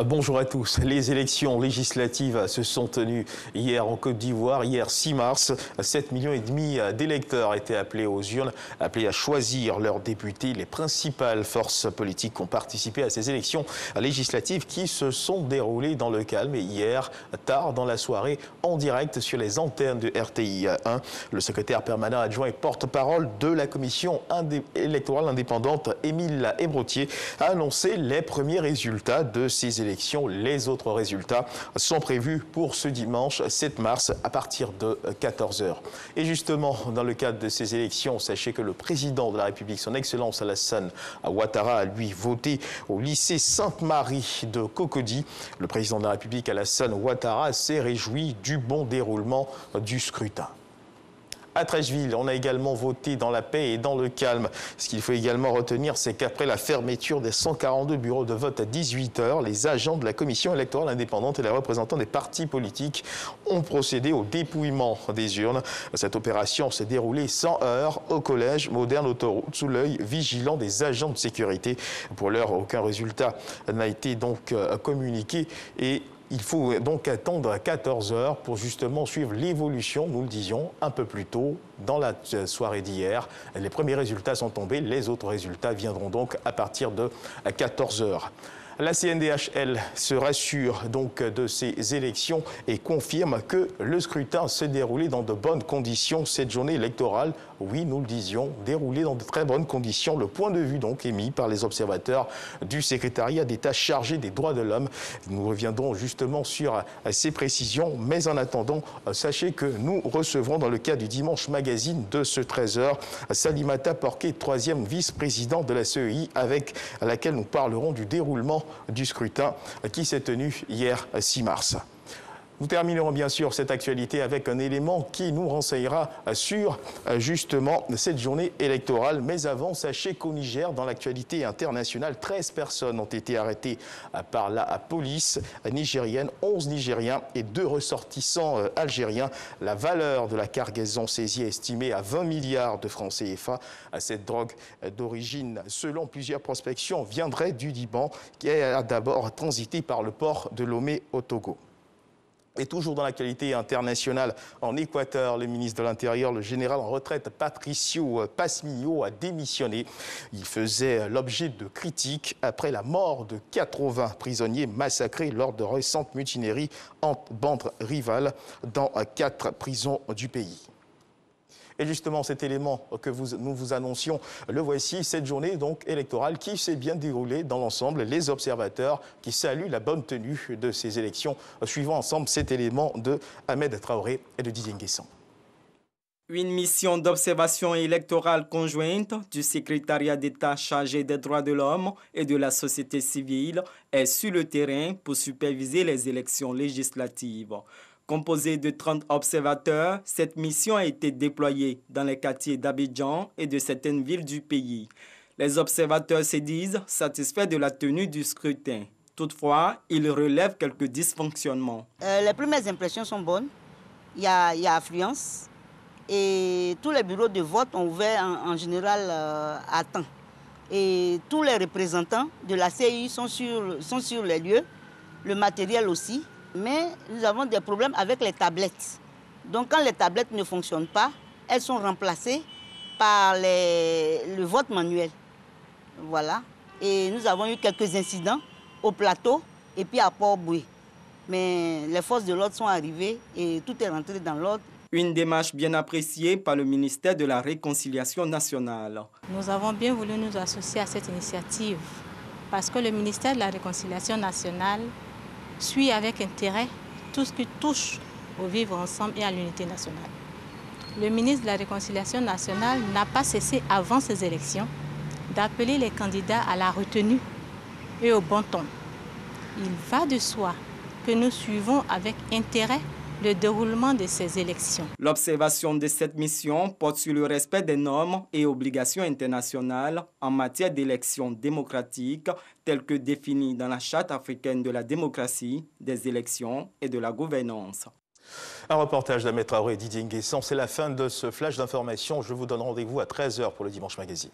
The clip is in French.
Bonjour à tous. Les élections législatives se sont tenues hier en Côte d'Ivoire. Hier 6 mars, 7,5 millions d'électeurs étaient appelés aux urnes, appelés à choisir leurs députés. Les principales forces politiques ont participé à ces élections législatives qui se sont déroulées dans le calme. Et hier, tard dans la soirée, en direct sur les antennes de RTI 1, le secrétaire permanent adjoint et porte-parole de la commission électorale indépendante, Émile Hébrottier, a annoncé les premiers résultats de ces élections. Les autres résultats sont prévus pour ce dimanche 7 mars à partir de 14 h. Et justement, dans le cadre de ces élections, sachez que le président de la République, son Excellence Alassane Ouattara, a lui voté au lycée Sainte-Marie de Cocody. Le président de la République, Alassane Ouattara, s'est réjoui du bon déroulement du scrutin. À Treichville, on a également voté dans la paix et dans le calme. Ce qu'il faut également retenir, c'est qu'après la fermeture des 142 bureaux de vote à 18 h, les agents de la commission électorale indépendante et les représentants des partis politiques ont procédé au dépouillement des urnes. Cette opération s'est déroulée sans heurts au collège Moderne Autoroute sous l'œil vigilant des agents de sécurité. Pour l'heure, aucun résultat n'a été donc communiqué et il faut donc attendre à 14 h pour justement suivre l'évolution, nous le disions un peu plus tôt dans la soirée d'hier. Les premiers résultats sont tombés, les autres résultats viendront donc à partir de 14 h. La CNDH, se rassure donc de ces élections et confirme que le scrutin s'est déroulé dans de bonnes conditions. Cette journée électorale, oui, nous le disions, déroulée dans de très bonnes conditions. Le point de vue donc émis par les observateurs du secrétariat d'État chargé des droits de l'homme. Nous reviendrons justement sur ces précisions. Mais en attendant, sachez que nous recevrons dans le cadre du Dimanche Magazine de ce 13 h Salimata Porquet, 3e vice-président de la CEI, avec laquelle nous parlerons du déroulement du scrutin qui s'est tenu hier 6 mars. Nous terminerons bien sûr cette actualité avec un élément qui nous renseignera sur justement cette journée électorale. Mais avant, sachez qu'au Niger, dans l'actualité internationale, 13 personnes ont été arrêtées par la police nigérienne, 11 Nigériens et 2 ressortissants algériens. La valeur de la cargaison saisie est estimée à 20 milliards de francs CFA. Cette drogue d'origine, selon plusieurs prospections, viendrait du Liban, qui a d'abord transité par le port de Lomé au Togo. Et toujours dans l'actualité internationale, en Équateur, le ministre de l'Intérieur, le général en retraite Patricio Pazmiño, a démissionné. Il faisait l'objet de critiques après la mort de 80 prisonniers massacrés lors de récentes mutineries entre bandes rivales dans 4 prisons du pays. Et justement, cet élément que nous vous annoncions, le voici, cette journée donc électorale qui s'est bien déroulée dans l'ensemble. Les observateurs qui saluent la bonne tenue de ces élections. Suivons ensemble cet élément de Ahmed Traoré et de Didier Nguessan. Une mission d'observation électorale conjointe du secrétariat d'État chargé des droits de l'homme et de la société civile est sur le terrain pour superviser les élections législatives. Composée de 30 observateurs, cette mission a été déployée dans les quartiers d'Abidjan et de certaines villes du pays. Les observateurs se disent satisfaits de la tenue du scrutin. Toutefois, ils relèvent quelques dysfonctionnements. Les premières impressions sont bonnes. Il y a affluence et tous les bureaux de vote ont ouvert en général à temps. Et tous les représentants de la CEI sont sur les lieux, le matériel aussi. Mais nous avons des problèmes avec les tablettes. Donc quand les tablettes ne fonctionnent pas, elles sont remplacées par le vote manuel. Voilà. Et nous avons eu quelques incidents au plateau et puis à Port-Boué. Mais les forces de l'ordre sont arrivées et tout est rentré dans l'ordre. Une démarche bien appréciée par le ministère de la Réconciliation nationale. Nous avons bien voulu nous associer à cette initiative parce que le ministère de la Réconciliation nationale suit avec intérêt tout ce qui touche au vivre ensemble et à l'unité nationale. Le ministre de la Réconciliation nationale n'a pas cessé avant ces élections d'appeler les candidats à la retenue et au bon ton. Il va de soi que nous suivons avec intérêt le déroulement de ces élections. L'observation de cette mission porte sur le respect des normes et obligations internationales en matière d'élections démocratiques telles que définies dans la Charte africaine de la démocratie, des élections et de la gouvernance. Un reportage d'Ahmed Traoré et Didier Nguessan. C'est la fin de ce flash d'information. Je vous donne rendez-vous à 13 h pour le Dimanche Magazine.